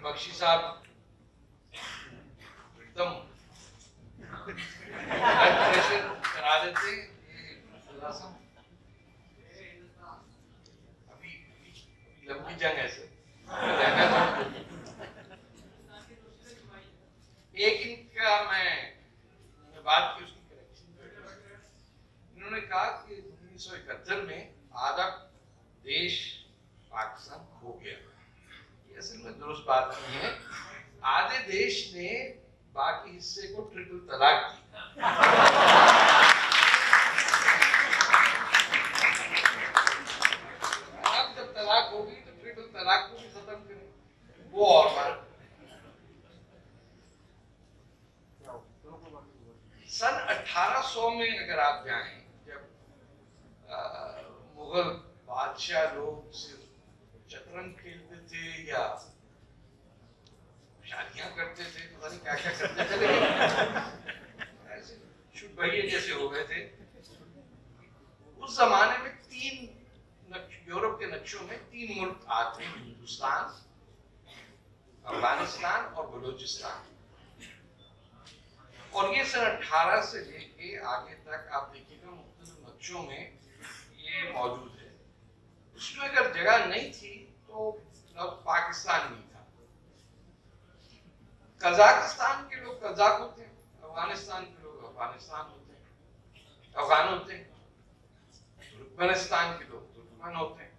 Doctor Bakshi साहब एकदम blood pressure करा देते, अभी लंबी जंग है सर। एक इनका मैं बात की, उसकी करेक्शन, इन्होंने कहा कि 1971 में आधा देश पाकिस्तान खो गया। ये असल में दुरुस्त बात नहीं है। आधे देश ने बाकी हिस्से को ट्रिपल तलाक दी। अब जब तलाक होगी तो ट्रिपल तलाक को भी खत्म करें, वो और बात। सन 1800 में अगर आप जाएं, जब मुगल बादशाह लोग सिर्फ शतरंज खेलते थे या शादियां करते थे, पता नहीं क्या क्या करते थे, लेकिन ऐसे शुभ भैया जैसे हो गए थे। उस जमाने में यूरोप के नक्शों में 3 मुल्क आते हैं, हिंदुस्तान, अफगानिस्तान और बलूचिस्तान। और ये सन 18 से लेके आगे तक आप देखिएगा मुख्तलिफ नक्शों में ये मौजूद है। उसमें अगर जगह नहीं थी तो पाकिस्तान नहीं था। कजाकिस्तान के लोग कजाक होते हैं, अफगानिस्तान के लोग अफगानिस्तान होते हैं, अफगान होते हैं, तुर्कमेनिस्तान के लोग तुर्कमन होते हैं।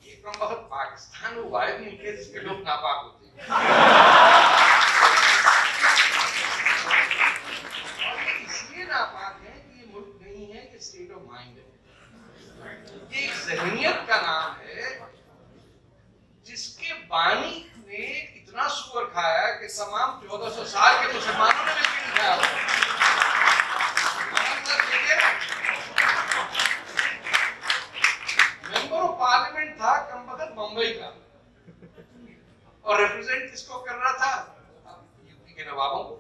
ये कम वक्त पाकिस्तान वो वाहिद मुल्क है जिसके लोग नापाक होते हैं। इसलिए नापाक है कि ये मुल्क नहीं है, ये स्टेट ऑफ माइंड है। ये एक ज़हनियत का नाम है जिसके बानी ने इतना सुअर खाया कि तमाम 1400 साल के मुसलमानों ने भी नहीं खाया। मेंबर ऑफ पार्लियामेंट था कमबख्त मुंबई का, और रिप्रेजेंट किसको कर रहा था? यूपी के नवाबों को।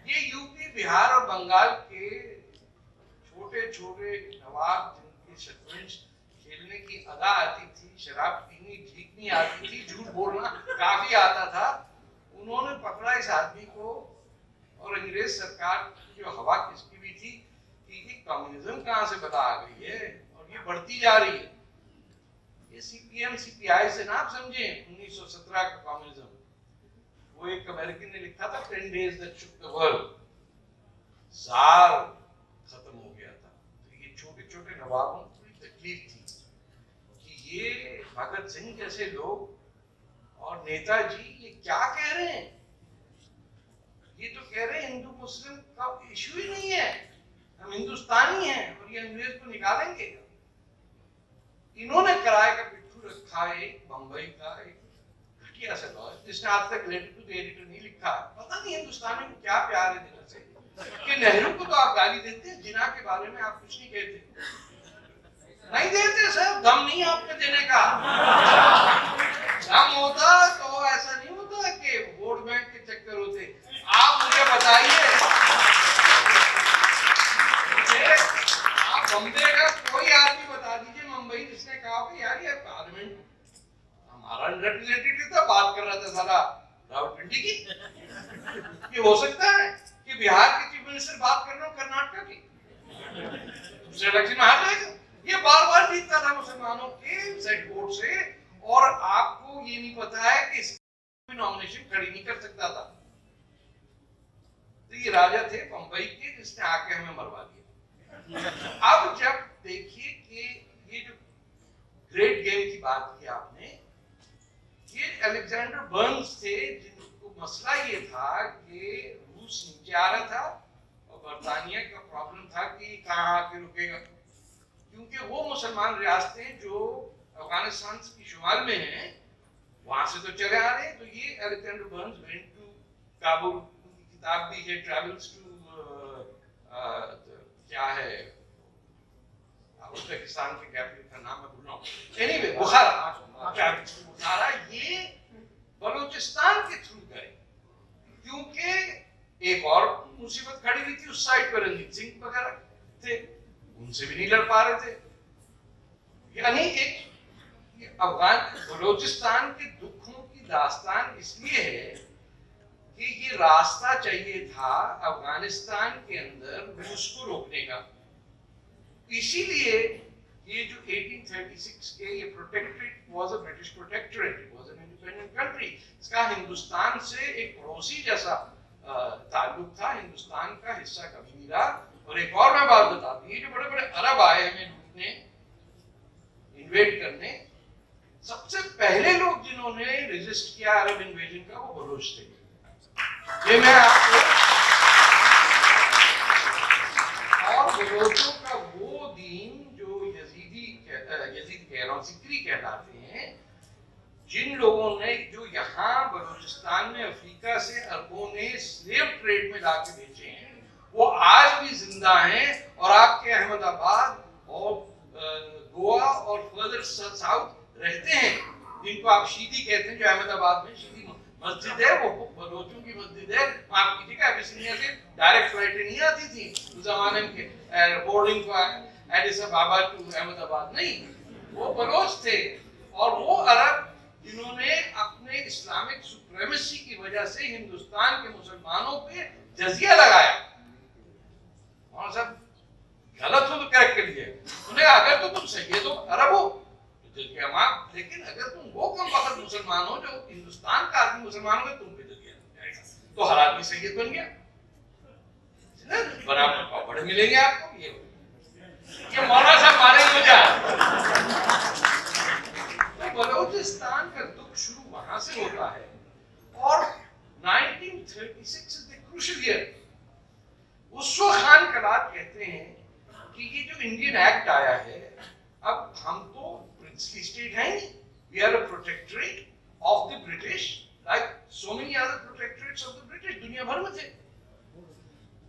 ये यूपी, बिहार और बंगाल के छोटे छोटे नवाब जिनकी शतरंज खेलने की अदा आती थी, शराब पीनी ठीक नहीं आती थी, झूठ बोलना काफी आता था, उन्होंने पकड़ा इस आदमी को। और अंग्रेज सरकार की जो हवा किसकी भी थी कि ये कम्युनिज्म कहां से बता आ गई है और ये बढ़ती जा रही है। ये सीपीएम सीपीआई से ना आप समझे 1917 का कम्युनिज्म। वो एक अमेरिकन ने लिखा था 10 days that shook the world, jar खत्म हो गया था। तो ये छोटे छोटे नवाबों को बड़ी तकलीफ थी कि ये भगत सिंह जैसे लोग और नेताजी ये क्या कह रहे हैं। ये तो कह रहे हैं हिंदू मुस्लिम का इश्यू ही नहीं है, हम हिंदुस्तानी हैं और ये अंग्रेज को निकालेंगे। इन्होंने किराए का पिट्ठू रखा एक बंबई का एक घटिया सा लॉ जिसने आज तक लेटर टू द एडिटर नहीं लिखा। पता नहीं हिंदुस्तानी को क्या प्यार है दिल से कि नेहरू को तो आप गाली देते हैं, जिन्ना के बारे में आप कुछ नहीं कहते। नहीं देते सर, दम नहीं आपने देने का। दम होता तो ऐसा नहीं होता कि वोट बैंक के चक्कर होते। आप मुझे बताइए, आप बम्बे का कोई आदमी बता दीजिए मुंबई जिसने कहा कि यार ये पार्लियामेंट हमारा रिप्रेजेंटेटिव था, बात कर रहा था साला रावलपिंडी की। ये हो सकता है कि बिहार के चीफ मिनिस्टर बात कर रहे हो कर्नाटक की, दूसरे इलेक्शन में हार जाएगा। ये बार बार जीतता था मुसलमानों के सेट वोट से, और आपको ये नहीं पता है कि इसकी नॉमिनेशन खड़ी नहीं कर सकता था। तो ये राजा थे बंबई के जिसने आके हमें मरवा दिया। अब जब देखिए कि ये जो ग्रेट गेम की बात की आपने, ये अलेक्जेंडर बर्न्स थे जिनको मसला ये था कि रूस नीचे आ रहा था और बर्तानिया का प्रॉब्लम था कि कहाँ आके रुकेगा, क्योंकि वो मुसलमान रियासतें जो अफगानिस्तान की शुमाल में हैं वहां से तो चले आ रहे हैं। तो ये Alexander Burnes went to Kabul, उनकी किताब भी है ट्रैवल्स टू क्या है उज्बेकिस्तान के कैपिटल का नाम मैं भूल रहा हूँ, एनीवे बुखारा, ये बलूचिस्तान के थ्रू गए क्योंकि एक और मुसीबत खड़ी हुई थी उस साइड पर, रंजीत सिंह वगैरह थे, उनसे भी नहीं लड़ पा रहे थे। यानी एक अफगान बलूचिस्तान के दुखों दास्तान इसलिए है कि ये रास्ता चाहिए था अफगानिस्तान के अंदर रूस को रोकने का। इसीलिए ये जो 1836 के ये protectorate was a British protectorate, it was an independent country. इसका हिंदुस्तान से एक पड़ोसी जैसा ताल्लुक था, हिंदुस्तान का हिस्सा कभी नहीं रहा। और एक और मैं बात बता दूं, ये जो बड़े बड़े अरब आए हमें लूटने, इन्वेड करने, सबसे पहले लोग जिन्होंने रेजिस्ट किया अरब इन्वेजन का वो बलोच थे। ये मैं आपको, और बलोचों का वो दीन जो यजीद कह रहा हूं, जिक्री कहलाते हैं, जिन लोगों ने जो यहाँ बलूचिस्तान में अफ्रीका से अरबों ने स्लेव ट्रेड में लाके बेचे हैं, वो आज भी जिंदा हैं और आपके अहमदाबाद और गोवा और फर्दर साउथ रहते हैं, जिनको आप शीदी कहते हैं। जो अहमदाबाद में शीदी मस्जिद है वो बलोचों की मस्जिद है। माफ कीजिएगा, अबिसिनिया से डायरेक्ट फ्लाइटें नहीं आती थी उस जमाने में, बोर्डिंग को एडिस अबाबा टू अहमदाबाद नहीं, वो बलोच थे। और वो अरब जिन्होंने अपने इस्लामिक सुप्रीमेसी की वजह से हिंदुस्तान के मुसलमानों पे जजिया लगाया, और सब गलत हो तो करेक्ट कर दिया। उन्हें अगर तो तुम सैयद हो, अरब हो, लेकिन अगर तुम वो कम वक्त मुसलमान हो जो हिंदुस्तान का आदमी मुसलमान हो, तुम पे जजिया तो हर आदमी सैयद बन गया, बराबर पापड़ मिलेंगे आपको। ये मौलाना साहब मारे हो जाए। बलूचिस्तान का दुख शुरू वहां से होता है, और 1936 इज द क्रूशियल ईयर। उस्वा खान कलात कहते हैं कि ये जो इंडियन एक्ट आया है, अब हम तो प्रिंसली स्टेट हैं, we are a protectorate of the British, like so many other protectorates of the British दुनिया भर में थे।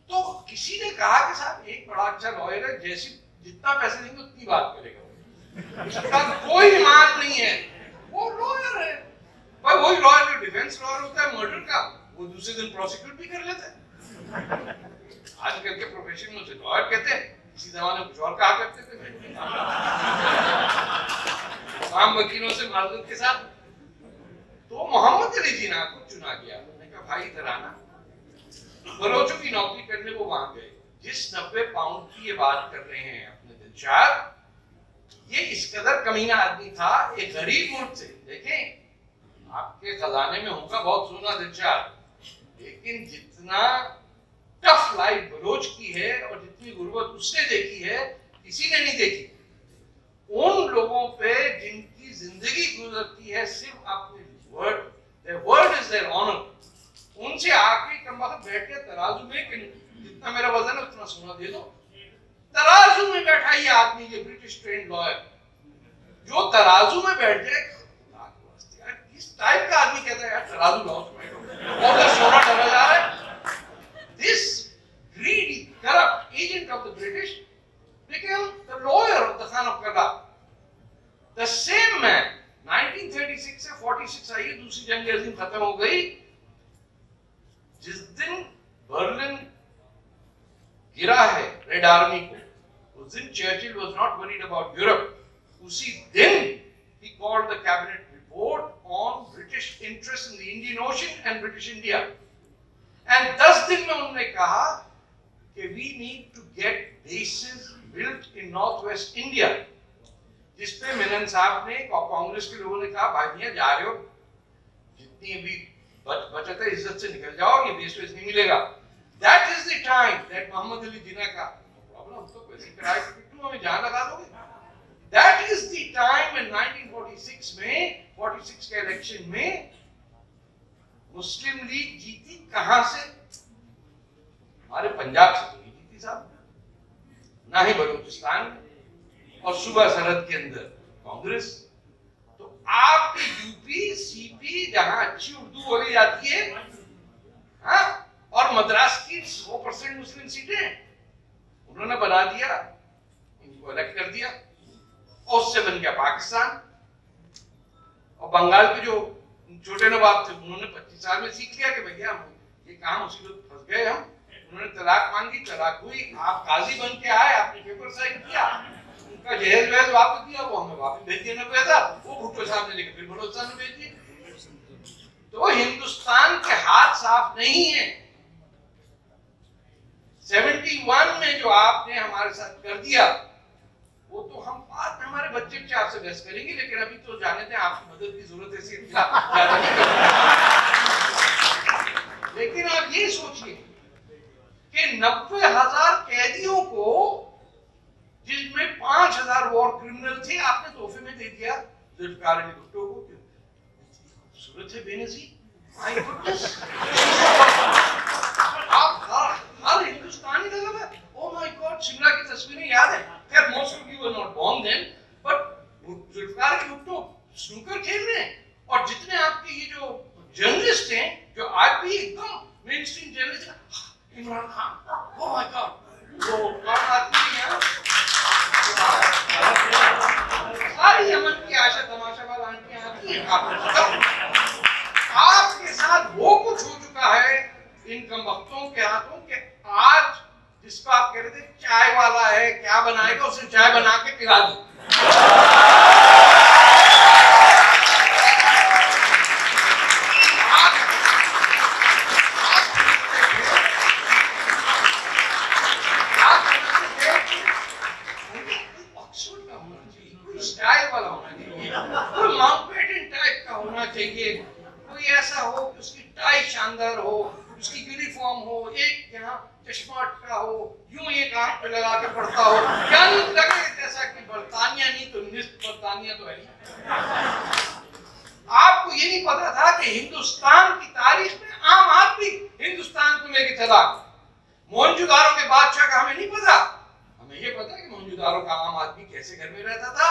तो किसी ने कहा कि साहब एक बड़ा अच्छा लॉयर है, जैसी जितना पैसे देंगे उतनी बात करेगा, उसका कोई ईमान नहीं है, वो लॉयर है भाई। वही लॉयर जो डिफेंस लॉयर होता है मर्डर का, वो दूसरे दिन प्रोसिक्यूट भी कर लेता है। आजकल के प्रोफेशन में उसे लॉयर कहते हैं, इसी जमाने में कुछ और कहा करते थे तमाम वकीलों से माजूद के साथ। तो मोहम्मद अली जिन्ना को चुना गया। उन्होंने कहा भाई इधर आना, बलोचों की नौकरी करने वो वहां गए। जिस 90 पाउंड की ये बात कर रहे हैं अपने दिलशाद, ये इस कदर कमीना आदमी था, एक गरीब मुल्क से। देखें आपके खजाने में होगा बहुत सोना दिलशाद, लेकिन जितना टफ लाइफ बलोच की है और जितनी गुर्बत उसने देखी है किसी ने नहीं देखी। उन लोगों पे जिनकी जिंदगी गुजरती है सिर्फ अपने word, their word is their honor, उनसे आके कम वक्त बैठ के तराजू में जितना मेरा वजन है उतना सोना दे दो। तराजू में बैठा ये आदमी, ये ब्रिटिश ट्रेंड लॉयर, जो तराजू में बैठ जाए, किस टाइप का आदमी कहता है यार तराजू लाओ तो बैठो, और सोना डरा जा रहा है। This greedy, corrupt agent of the British became the lawyer of the Khan of Kala. The same man, 1936 से 46 आई, दूसरी जंग अजीम खत्म हो गई। जिस दिन बर्लिन गिरा है रेड आर्मी को, उस दिन Churchill was not worried about Europe. उसी दिन he called the cabinet report on British interest in the Indian Ocean and British India. And 10 दिन में उन्होंने कहा कि we need to get bases built in northwest India, जिसपे मेनन साहब ने और कांग्रेस के लोगों ने कहा भाई भैया जा रहे हो, जितनी भी बचत है इज्जत से निकल जाओ, ये बेस नहीं मिलेगा। That is the time that Mohammad Ali Jinnah का प्रॉब्लम, तो पैसे किराए के कितनों में जान लगा दोगे। That is the time in 1946 में, 46 के इलेक्शन में मुस्लिम लीग जीती। कहां से? हमारे पंजाब से तो नहीं जीती साहब, ना ही बलूचिस्तान और सूबा सरहद के अंदर कांग्रेस। तो आपके यूपी सीपी जहां अच्छी उर्दू बोली जाती है, हाँ, और मद्रास की 100% मुस्लिम सीटें उन्होंने बना दिया, इनको अलग कर दिया, और उससे बन गया पाकिस्तान। और बंगाल के जो छोटे नवाब थे उन्होंने 25 साल में सीख लिया कि भैया हम ये काम मुसीबत फंस गए हम। उन्होंने तलाक मांगी, तलाक हुई, आप काजी बन के आए, आपने पेपर साइन किया, उनका जहेज वहेज वापस दिया, वो हमें वापस भेज दिया 90,000, वो भुट्टो साहब ने लेकर फिर बलोचिस्तान में भेज दिए। हिंदुस्तान के हाथ साफ नहीं है। 71 में जो आपने हमारे साथ कर दिया, वो तो हम बाद में हमारे बच्चे आपसे बहस करेंगे, लेकिन अभी तो जाने दें, आपकी मदद की जरूरत है, इसलिए ज्यादा नहीं करेंगे। लेकिन आप ये सोचिए कि 90,000 कैदियों को, जिनमें 5,000 वॉर क्रिमिनल थे, आपने तोहफे में दे दिया जुल्फिकार अली भुट्टो को। क्यों? सूरत है बेनजीर। माय गुडनेस, आप हर हिंदुस्तानी लगा है, ओ माय गॉड, शिमला की तस्वीरें याद है। खैर most of you were not born then, but Zulfikar Ali Bhutto snooker खेल रहे हैं, और जितने आपके ये जो जर्नलिस्ट हैं, जो आज भी एकदम मेन स्ट्रीम जर्नलिस्ट हैं, Imran Khan, oh my God, वो कौन आदमी है, सारी यमन की आशा तमाशा वाला आंटियां आती हैं। आपके साथ वो कुछ हो चुका है इन कमबख्तों के हाथों के, आज जिसको आप कह रहे थे चाय वाला है, क्या बनाएगा, उसे चाय बना के पिला दो। कोई ऐसा हो कि उसकी टाई शानदार हो, उसकी यूनिफॉर्म हो, एक यहाँ चश्मा अटका हो, यूं एक आंख पे लगा के पढ़ता हो, यंग लगे जैसा कि बर्तानिया नहीं तो निस्त बर्तानिया तो है नहीं। आपको ये नहीं पता था कि हिंदुस्तान की तारीख में आम आदमी हिंदुस्तान को लेके चला। मोहनजोदारो के बादशाह का हमें नहीं पता, हमें ये पता कि मोहनजोदारो का आम आदमी कैसे घर में रहता था।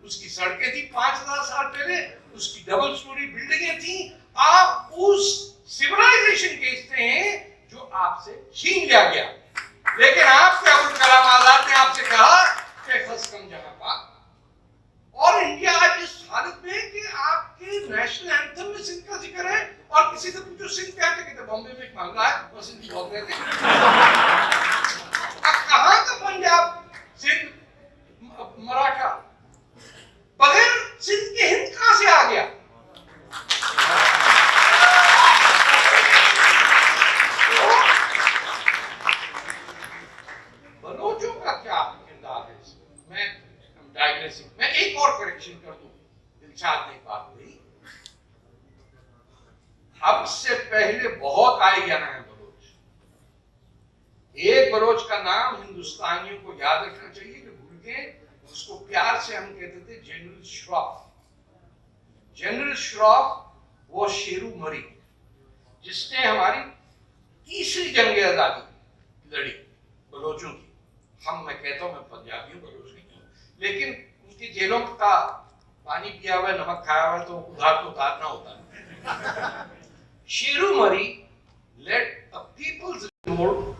उसकी सड़कें थी 5,000 साल पहले, उसकी डबल स्टोरी बिल्डिंगें थी। आप उस सिविलाइजेशन के हिस्से हैं जो आपसे छीन लिया गया। लेकिन आपके अबुल कलाम आजाद ने आपसे कहा कि खसकम जहां पाक, और इंडिया आज इस हालत में है कि आपके नेशनल एंथम में सिंध का जिक्र है, और किसी से पूछो सिंध कहते कहते बॉम्बे में एक मामला है, वो सिंध बोल रहे थे। कहां का पंजाब, सिंध, मराठा, बगैर सिंध के हिंद कहां से आ गया? बलोचों का क्या किरदार है इसमें? मैं एक और करेक्शन कर दूं, दिलशाद ने बात कही, हमसे पहले बहुत आए यहाँ है बलोच। एक बलोच का नाम हिंदुस्तानियों को याद रखना चाहिए कि भूल गए, उसको प्यार से हम कहते थे जनरल श्रॉफ। जनरल श्रॉफ वो शेरू मरी जिसने हमारी तीसरी जंग आजादी लड़ी बलोचों की। मैं कहता हूं मैं पंजाबी हूं, बलोच नहीं हूं, लेकिन उनकी जेलों का पानी पिया हुआ, नमक खाया हुआ, तो उधार तो उतारना होता है। शेरू मरी led a people's revolt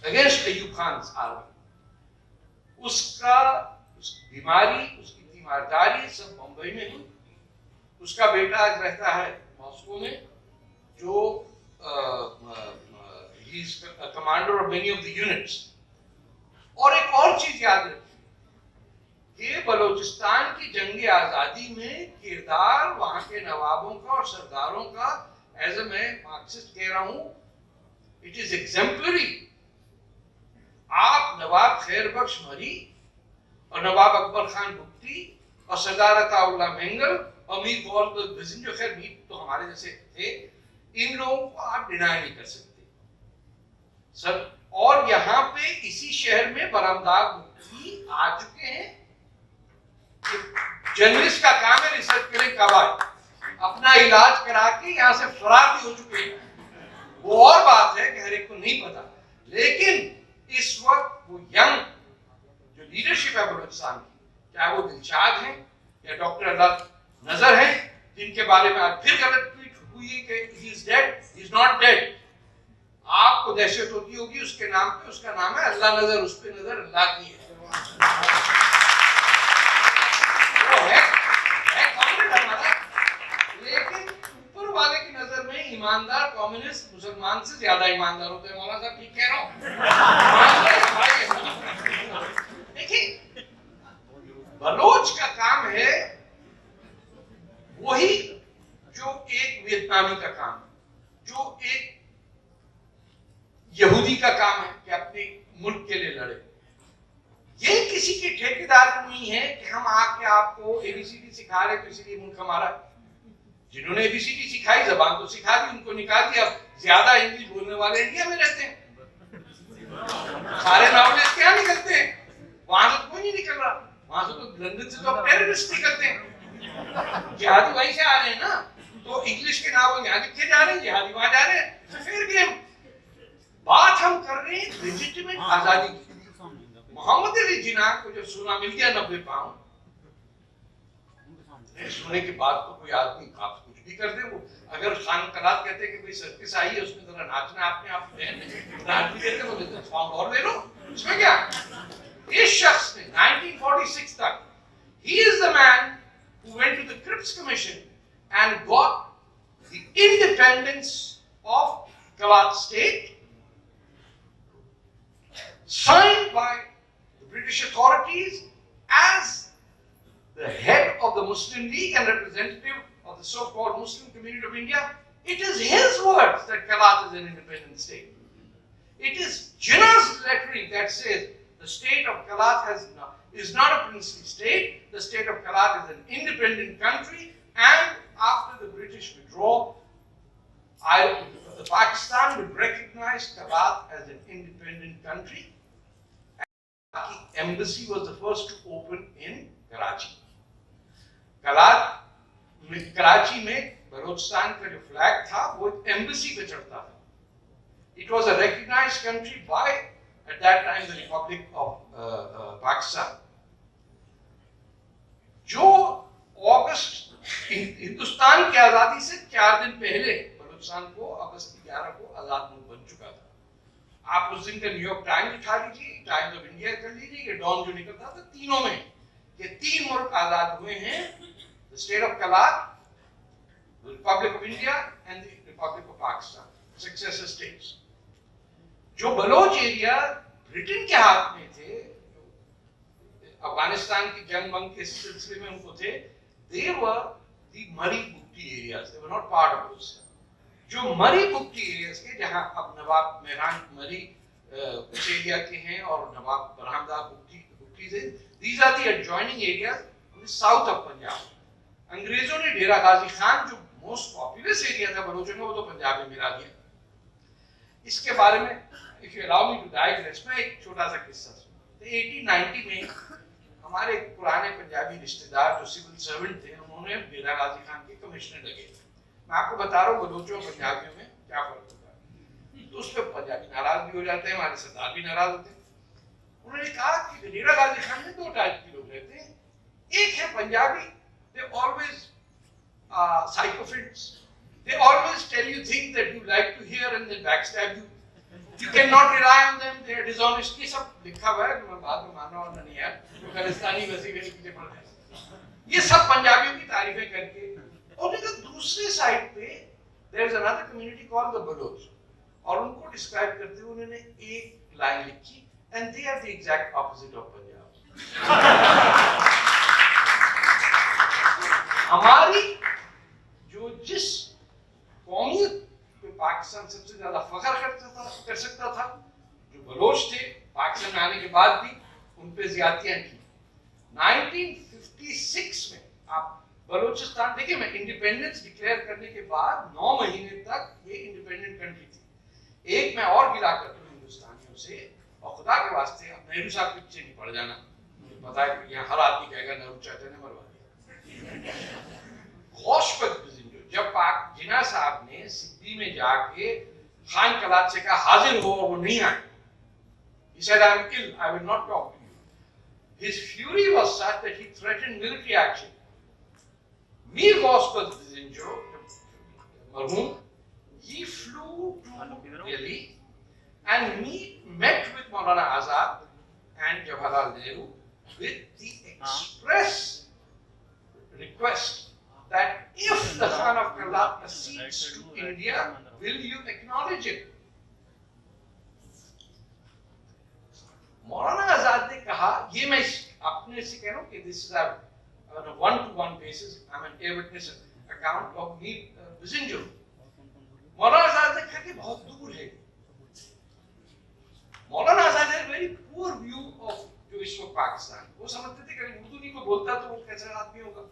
against Ayyub Khan's army। उसका बीमारी, उसकी तीमारदारी सब बंबई में हुई। उसका बेटा आज रहता है मॉस्को में, जो he is commander of many of the units. और एक और चीज याद रखिए कि बलूचिस्तान की जंग आजादी में किरदार वहां के नवाबों का और सरदारों का, एज ए मैं मार्क्सिस्ट कह रहा हूं, इट इज एग्जेम्पलरी। आप नवाब खैर बख्श मरी और नवाब अकबर खान बुख्ती और सरदार अताउल्लाह मेंगल और मीर गौर जो खैर मीर तो हमारे जैसे थे, इन लोगों को आप डिनाई नहीं कर सकते सर। और यहाँ पे इसी शहर में बरामदाग मुफ्ती आ चुके हैं। जर्नलिस्ट का काम है रिसर्च करें कब आए, अपना इलाज करा के यहाँ से फरार भी हो चुके हैं। वो और बात है कि हर एक को नहीं पता, लेकिन इस वक्त वो यंग जो लीडरशिप है बलूचिस्तान की, चाहे वो दिलशाद हैं या डॉक्टर अल्लाह नजर हैं, जिनके बारे में आज फिर गलत ट्वीट हुई कि he is dead, he is not dead. आपको दहशत होती होगी उसके नाम पे, उसका नाम है अल्लाह नजर, उस पे नजर अल्लाह की है। वो है कॉम्युनिस्ट हमारा, लेकिन ऊपर वाले की नजर में ईमानदार कम्युनिस्ट मुसलमान से ज्यादा ईमानदार होते हैं। मौलाना साहब ठीक कह रहा हूं? देखिए, बलोच का काम है वही जो एक वियतनाम बदनामी का काम है, जो एक यहूदी का काम है कि अपने मुल्क के लिए लड़े। ये किसी के ठेकेदार नहीं है कि हम आके आपको एबीसीडी सिखा रहे तो इसीलिए मुल्क हमारा। जिन्होंने एबीसीडी सिखाई, जबान तो सिखा दी, उनको निकाल दिया। ज्यादा इंग्लिश बोलने वाले इंडिया में रहते हैं, सारे नॉवलिस्ट क्या निकलते हैं? वहां से तो कोई नहीं निकल रहा, वहां से तो लंदन से तो टेररिस्ट निकलते हैं। जिहादी वहीं से आ रहे हैं ना, तो इंग्लिश के नाम यहाँ लिखे जा रहे हैं, जिहादी वहां जा रहे हैं। तो फिर गेम बात हम कर रहे हैं लेजिटिमेट आजादी की। मोहम्मद अली जिन्ना को जो सोना मिल गया 90 पाउंड, सोने के बाद तो कोई आदमी आप कुछ भी कर दे। वो अगर खान कलात कहते कि भाई सर्किस आई है उसमें जरा नाचना आपने, आप नाच भी देते बोले तो फॉर्म और ले लो, उसमें क्या। इस शख्स ने 1946 तक, he is the man who went to the Cripps Commission and got the independence of Kalat state signed by the British authorities as the head of the Muslim League and representative of the so-called Muslim community of India. It is his words that Kalat is an independent state. It is Jinnah's lettering that says the state of Kalat is not a princely state. The state of Kalat is an independent country, and after the British withdrawal, Pakistan will recognize Kalat as an independent country. The embassy was the first to open in Karachi. Karachi में बलोचिस्तान का जो flag था वो embassy पे चढ़ता था। It was a recognized country by, at that time, the Republic of Pakistan. जो अगस्त हिंदुस्तान की आजादी से 4 दिन पहले बलोचिस्तान को अगस्त 11 को आजाद मुल्क बन चुका था। आप उस दिन का न्यूयॉर्क टाइम्स उठा लीजिए, टाइम्स ऑफ इंडिया कर लीजिए, ये डॉन जो निकलता था, तीनों में ये 3 मुल्क आजाद हुए हैं, the state of Kalat, the Republic of India and the Republic of Pakistan, successor states. जो बलोच एरिया ब्रिटेन के हाथ में थे, अफगानिस्तान की जंग वंग के सिलसिले में उनको थे, they were the मरी Bukti areas, they were not part of those. जो मरी बुक्टी एरियाज के, जहां अब नवाब मेहरान मरी उस एरिया के हैं और नवाब बरहमदार बुक्टी से, these are the adjoining areas on the south of Punjab. अंग्रेजों ने डेरा गाजी खान, जो मोस्ट पॉपुलस एरिया था बलोचों में, वो तो पंजाब में मिला दिया। इसके बारे में if you allow me to digress, मैं एक छोटा सा किस्सा सुना। तो 1890 में हमारे पुराने पंजाबी रिश्तेदार जो सिविल सर्वेंट थे, उन्होंने डेरा गाजी खान के कमिश्नर लगे। मैं आपको बता रहा हूँ बलोचों और पंजाबियों में क्या फर्क होता है। तो उस पर पंजाबी नाराज भी हो जाते हैं, हमारे सरदार भी नाराज होते हैं। उन्होंने कहा कि डेरा गाजी खान में 2 टाइप के लोग रहते हैं। एक है Punjabi, they always sycophants. They always tell you things that you like to hear and then backstab you. You cannot rely on them. They are dishonest. ये सब लिखा हुआ है, मैं बाद में मानना और नहीं यार, जो खालिस्तानी वैसे मेरे पीछे पड़ रहे हैं। ये सब पंजाबियों की तारीफें करके, और इधर दूसरे साइड पे there is another community called the Baloch, और उनको डिस्क्राइब करते हुए उन्होंने एक लाइन लिखी, and they are the exact opposite of Punjab. हमारी जो जिस कौमियत पे पाकिस्तान सबसे ज्यादा फख्र कर सकता था, जो बलोच थे, पाकिस्तान में आने के बाद भी उन पे ज्यादतियां की। 1956 में आप बलोचिस्तान देखिए, मैं इंडिपेंडेंस डिक्लेयर करने के बाद 9 महीने तक ये इंडिपेंडेंट कंट्री थी। एक मैं और गिला करता हूँ हिंदुस्तानियों से, और खुदा के वास्ते अब नेहरू साहब के पीछे नहीं पड़ जाना, मुझे पता है कि यहाँ हर आदमी कहेगा नेहरू चाहते ने मरवा दिया। जब पाक जिन्ना साहब ने सिद्दी में जाके खान कलात से कहा हाजिर हो, और वो नहीं आए, he said I am ill, I will not talk to you. His fury was such that he threatened military action. Mir Gospat Bizinjo, marhum, he flew to Delhi and met with Maulana Azad and Jawaharlal Nehru with the express request that if the Khan of Kalat accedes to India, will you acknowledge it? Maulana Azad ने कहा, ये मैं अपने से कह रहा हूँ कि this is on a one-to-one basis, I'm an eyewitness account of Mir Bizinjo, Maulana Azad ने कहा कि बहुत दूर है। मौलाना आजाद ने वेरी पुअर व्यू ऑफ जो इस वक्त पाकिस्तान, वो समझते थे कि उर्दू नहीं को बोलता तो वो कैसा आदमी होगा,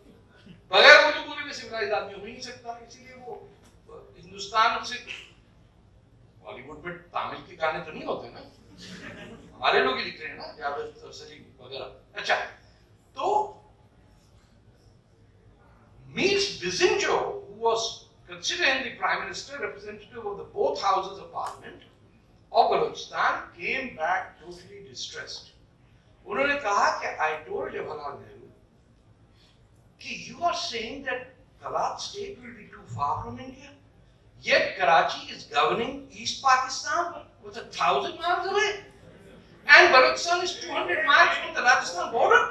बगैर उर्दू बोले में सिविलाइज आदमी हो ही नहीं सकता। इसीलिए वो हिंदुस्तान से, बॉलीवुड में तमिल के गाने तो नहीं होते ना, हमारे लोग ही लिख रहे हैं ना, जावेद सलीम वगैरह। अच्छा, तो Mies Bisinjo, who was considered the prime minister, representative of the both houses of parliament of Balochistan, came back totally distressed. उन्होंने कहा कि I told Jawaharlal Nehru कि you are saying that Kalat state will be too far from India, yet Karachi is governing East Pakistan with 1,000 miles away, and Balochistan is 200 miles from the Rajasthan border.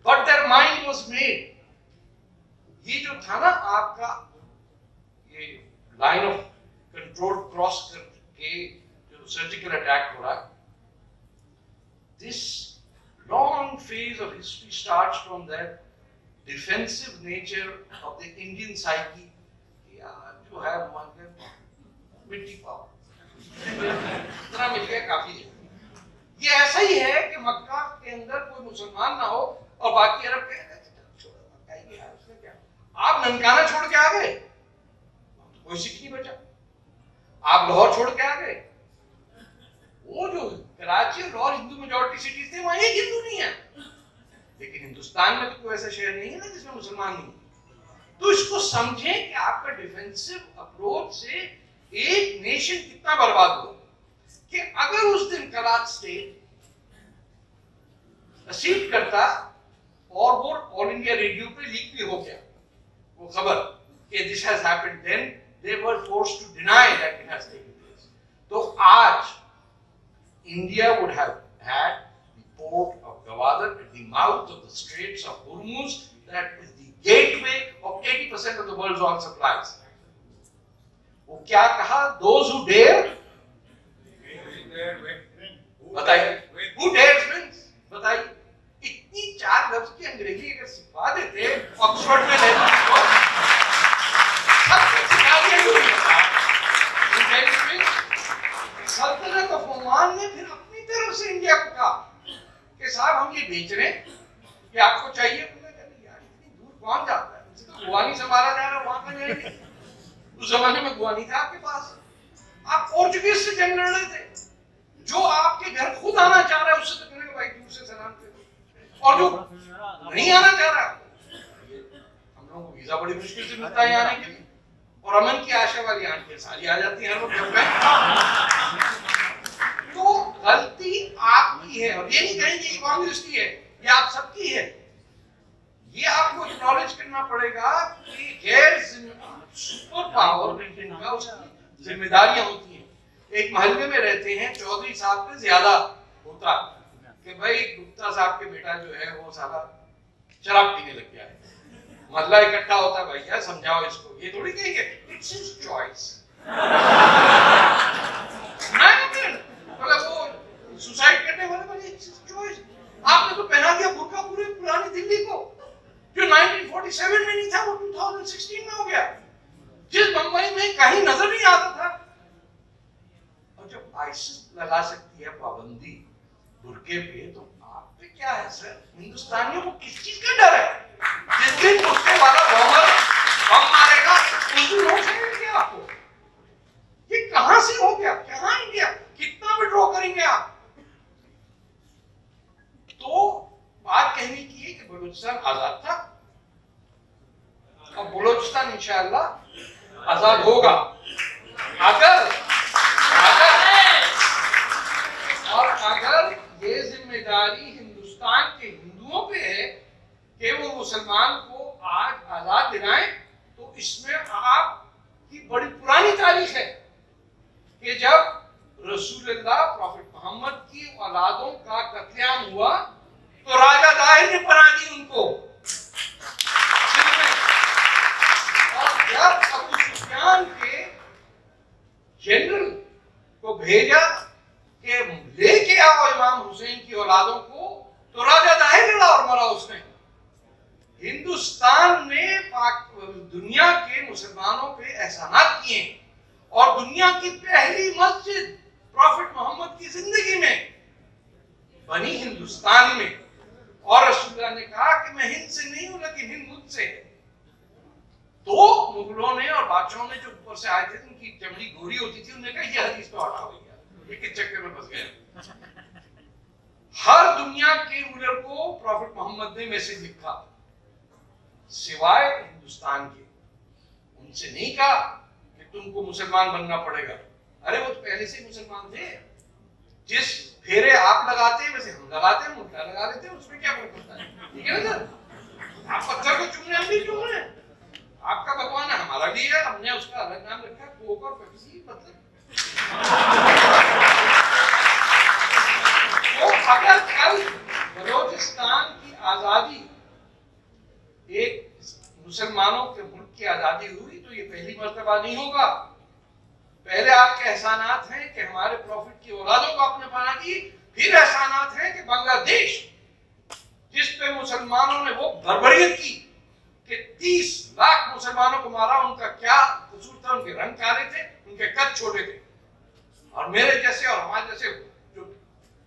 But their mind was made. ये जो था ना आपका ये line of control cross करके जो surgical attack हो रहा है, this long phase of history starts from that defensive nature of the Indian psyche. जो है मिट्टी पाओ इतना मिल गया काफी है। ये ऐसा ही है कि मक्का के अंदर कोई मुसलमान ना हो और बाकी अरब के आप ननकाना छोड़ के आ गए, कोई सिख नहीं बचा। आप लाहौर छोड़ के आ गए, वो जो कराची और लाहौर हिंदू मेजॉरिटी सिटीज थे, वहां एक हिंदू नहीं है। लेकिन हिंदुस्तान में तो कोई ऐसा शहर नहीं है ना जिसमें मुसलमान नहीं। तो इसको समझें कि आपका डिफेंसिव अप्रोच से एक नेशन कितना बर्बाद हुआ कि अगर उस दिन कराच स्टेट असीट करता और वो ऑल इंडिया रेडियो पे लीक भी हो गया वो खबर कि this has happened, then they were forced to deny that it has taken place. तो आज India would have had the port of Gwadar at the mouth of the Straits of Hormuz, that is the gateway of 80% of the world's oil supplies. वो क्या कहा, those who dare, बताइए who dares wins, बताइए। इतनी 4 लफ्ज की अंग्रेजी अगर सिखा देते ऑक्सफोर्ड में रहने को, सब कुछ सिखा दिया सल्तनत ऑफ ओमान ने फिर अपनी तरफ से इंडिया को कहा कि साहब हम ये बेच रहे हैं, कि आपको चाहिए। यार इतनी दूर कौन जाता है, तो गुआनी संभाला जा रहा है, वहां पर जाएंगे। उस जमाने में गुआनी था आपके पास, आप पोर्चुगीज से जंग लड़ रहे थे, जो आपके घर खुद आना चाह रहा है उससे तो कहने भाई दूर से सलाम करो, और जो नहीं आना चाह रहा हम लोगों को वीजा बड़ी मुश्किल से मिलता है आने के लिए, और अमन की आशा वाली आंखें सारी आ जाती हैं हर वक्त। तो गलती आपकी है, और ये नहीं कहेंगे कि कांग्रेस की है, ये आप सबकी है। ये आपको एक्नॉलेज करना पड़ेगा कि गैर सुपर पावर का उसकी जिम्मेदारियां होती हैं। एक महल्ले में रहते हैं, चौधरी साहब पे ज्यादा होता कि भाई गुप्ता साहब के बेटा जो है वो साला शराब पीने लग गया है, महल्ला इकट्ठा होता है, भैया समझाओ इसको। ये थोड़ी कहेंगे इट्स हिज चॉइस, मतलब वो सुसाइड करने वाले बोले इट्स हिज चॉइस। आपने तो पहना दिया बुर्का पूरे पुरानी दिल्ली को, जो 1947 में नहीं था वो 2016 में हो गया, जिस बंबई में कहीं नजर नहीं आता था। और जब आईसीस लगा सकती है पाबंदी बुर्के पे, तो आप पे क्या है सर? हिंदुस्तानियों को किस चीज का डर है? जिस दिन बुर्के वाला बम मारेगा उस दिन रोक सकेंगे आपको? ये कहां से हो गया? कहां इंडिया? कितना विड्रॉ करेंगे आप? तो बात कहने की है कि बलूचिस्तान आजाद था, और बलूचिस्तान इंशाअल्लाह आजाद होगा अगर ये जिम्मेदारी हिंदुस्तान के हिंदुओं पे है कि वो मुसलमान को आज आजाद दिलाएं। तो इसमें आपकी बड़ी पुरानी तारीख है कि जब रसूलुल्लाह प्रॉफेट मोहम्मद की औलादों का कत्लेआम हुआ तो राजा दाहिर ने पनाह दी उनको, और जब अबू सुफियान के जनरल को भेजा कि लेके आओ इमाम हुसैन की औलादों को, तो राजा दाहिर लड़ा और मरा उसने। हिंदुस्तान ने दुनिया के मुसलमानों पे एहसानात किए और दुनिया की पहली मस्जिद प्रॉफिट मोहम्मद की जिंदगी में बनी हिंदुस्तान में, और रसूलुल्लाह ने कहा कि मैं हिंद से नहीं हूं लेकिन हिंद मुझसे है। तो मुगलों ने और बादशाहों ने जो ऊपर से आए थे उनकी चमड़ी गोरी होती थी, उन्होंने कहा ये हदीस तो हटा हो गया, ये किस चक्कर में फंस गए। हर दुनिया के रूलर को प्रॉफिट मोहम्मद ने मैसेज लिखा सिवाय हिंदुस्तान के। उनसे नहीं कहा कि तुमको मुसलमान बनना पड़ेगा, अरे वो तो पहले से मुसलमान थे, जिस फेरे आप लगाते हैं वैसे हम लगाते हैं, मुद्दा लगा लेते हैं, उसमें क्या फर्क पड़ता है, ठीक है ना सर। आप पत्थर को चुन रहे हैं, हम भी चुन रहे हैं, आपका भगवान है हमारा भी है, हमने उसका अलग नाम रखा कोक और पेप्सी, मतलब तो अगर कल बलोचिस्तान की आजादी, एक मुसलमानों के मुल्क की आजादी हुई तो ये पहली मर्तबा नहीं होगा। पहले आपके एहसानात हैं कि हमारे प्रॉफिट की औलादों को आपने बना दी, फिर एहसानात हैं कि बांग्लादेश जिस पे मुसलमानों ने वो बर्बरियत की कि 30 लाख मुसलमानों को मारा, उनका क्या कसूर था, उनके रंग काले थे, उनके कद छोटे थे, और मेरे जैसे और हमारे जैसे जो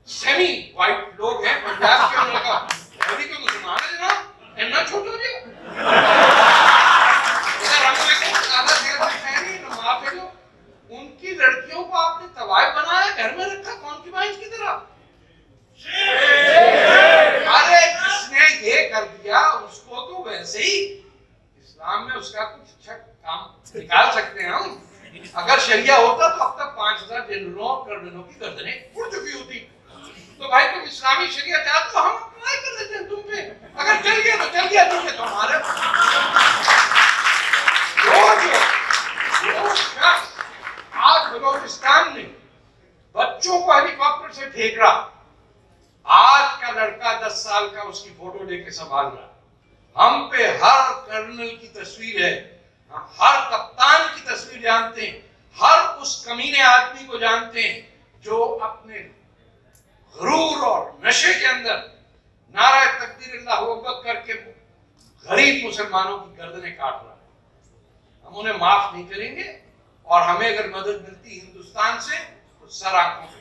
सेमी व्हाइट लोग हैं पंजाब के, उन्होंने कहा अभी कोई मुसलमान है जनाब, इतना छोटा हो गया, उनकी लड़कियों को आपने तवायफ बनाया, घर में रखा कॉन्क्यूबाइंस की तरह। अरे जिसने ये कर दिया उसको तो वैसे ही इस्लाम में उसका कुछ अच्छा काम निकाल सकते हैं हम। अगर शरिया होता तो अब तक 5000 जनरलों और कर्नलों की गर्दनें उड़ चुकी होती। तो भाई तुम इस्लामी शरिया चाहते हो, हम अप्लाई कर देते हैं तुम पे, अगर चल गया तो चल गया, तुम पे तो हमारे आज बलोचिस्तान में बच्चों को हेलीकॉप्टर से फेंक रहा, आज का लड़का 10 साल का उसकी फोटो लेके संभाल रहा। हम पे हर कर्नल की तस्वीर है, हम हर कप्तान की तस्वीर जानते हैं, हर उस कमीने आदमी को जानते हैं जो अपने गुरूर और नशे के अंदर नारा तकबीर अल्लाहू अकबर करके गरीब मुसलमानों की गर्दनें काट रहा है। हम उन्हें माफ नहीं करेंगे, और हमें अगर मदद मिलती हिंदुस्तान से तो सर आंखों पे,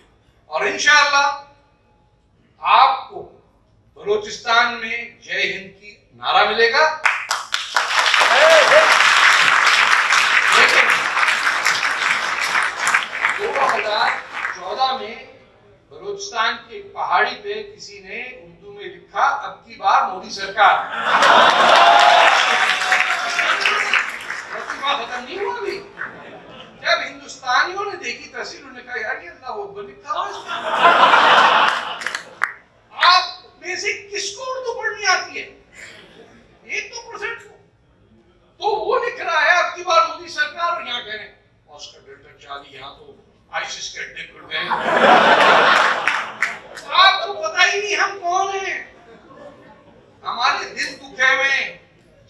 और इंशाअल्लाह आपको बलोचिस्तान में जय हिंद की नारा मिलेगा। लेकिन 2014 में बलोचिस्तान की एक पहाड़ी पे किसी ने उर्दू में लिखा, अब की बार मोदी सरकार। खत्म नहीं हुआ अभी। जब हिंदुस्तानियों ने देखी तस्वीर, उन्होंने कहा यार ये अल्लाह अकबर लिखा हुआ है, आप में से किसको उर्दू पढ़नी आती है? 1-2% को। तो वो लिख रहा है अब की बार मोदी सरकार, और यहाँ कह रहे हैं ऑस्कर डेल्टा चाली, यहाँ तो आईसिस के अड्डे खुल गए। आपको पता ही नहीं हम कौन हैं, हमारे दिल दुखे में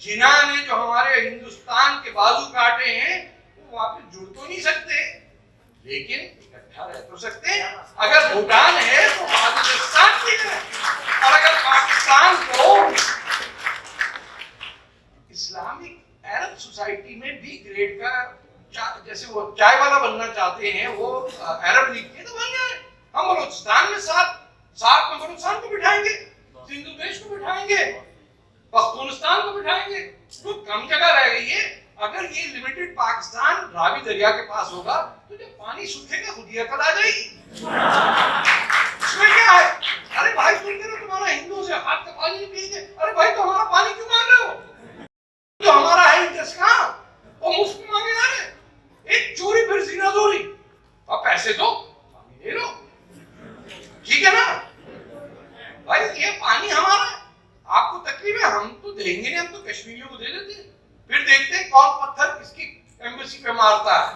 जिन्ना ने जो हमारे हिंदुस्तान के बाजू काटे हैं वो वापस जुड़ तो नहीं सकते, लेकिन इकट्ठा रह तो सकते हैं। अगर भूटान है तो पाकिस्तान भी है, और अगर पाकिस्तान को इस्लामिक अरब सोसाइटी में बी ग्रेड का जैसे वो चाय वाला बनना चाहते हैं, वो अरब लीग के तो बन जाए। हम बलूचिस्तान में साथ में बलूचिस्तान को बिठाएंगे, सिंधु देश को बिठाएंगे, पख्तूनिस्तान को बिठाएंगे, तो कम जगह रह गई है। अगर ये लिमिटेड पाकिस्तान रावी दरिया के पास होगा तो जब पानी सूखेगा खुद ही अकल आ जाएगी। इसमें क्या है? अरे भाई सुन के तुम्हारा हिंदू से हाथ का पानी नहीं पिएंगे, अरे भाई तो हमारा पानी क्यों मांग रहे हो? जो हमारा है इंटरेस्ट कहाँ, वो मुफ्त में मांगे जा रहे। एक चोरी फिर जीनादोरी, अब पैसे दो पानी दे लो, ठीक है ना भाई, ये पानी हमारा है, आपको तकलीफ है, हम तो देंगे नहीं, हम तो कश्मीरियों को दे देते हैं, फिर देखते हैं कौन पत्थर किसकी एम्बेसी पे मारता है।